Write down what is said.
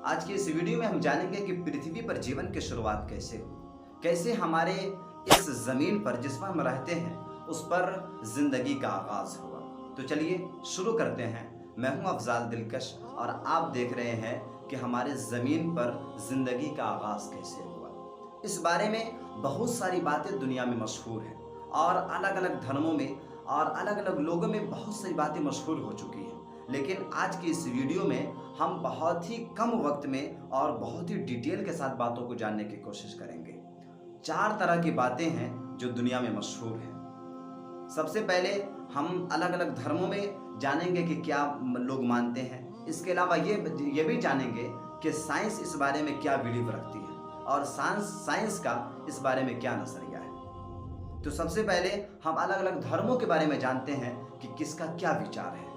आज की इस वीडियो में हम जानेंगे कि पृथ्वी पर जीवन की शुरुआत कैसे हुई, कैसे हमारे इस ज़मीन पर जिस पर हम रहते हैं उस पर ज़िंदगी का आगाज़ हुआ। तो चलिए शुरू करते हैं। मैं हूं अफजाल दिलकश और आप देख रहे हैं कि हमारे ज़मीन पर ज़िंदगी का आगाज़ कैसे हुआ। इस बारे में बहुत सारी बातें दुनिया में मशहूर हैं और अलग अलग धर्मों में और अलग अलग लोगों में बहुत सारी बातें मशहूर हो चुकी हैं, लेकिन आज की इस वीडियो में हम बहुत ही कम वक्त में और बहुत ही डिटेल के साथ बातों को जानने की कोशिश करेंगे। 4 तरह की बातें हैं जो दुनिया में मशहूर हैं। सबसे पहले हम अलग अलग धर्मों में जानेंगे कि क्या लोग मानते हैं। इसके अलावा ये भी जानेंगे कि साइंस इस बारे में क्या बिलीव रखती है और साइंस का इस बारे में क्या नज़रिया है। तो सबसे पहले हम अलग अलग धर्मों के बारे में जानते हैं कि किसका क्या विचार है।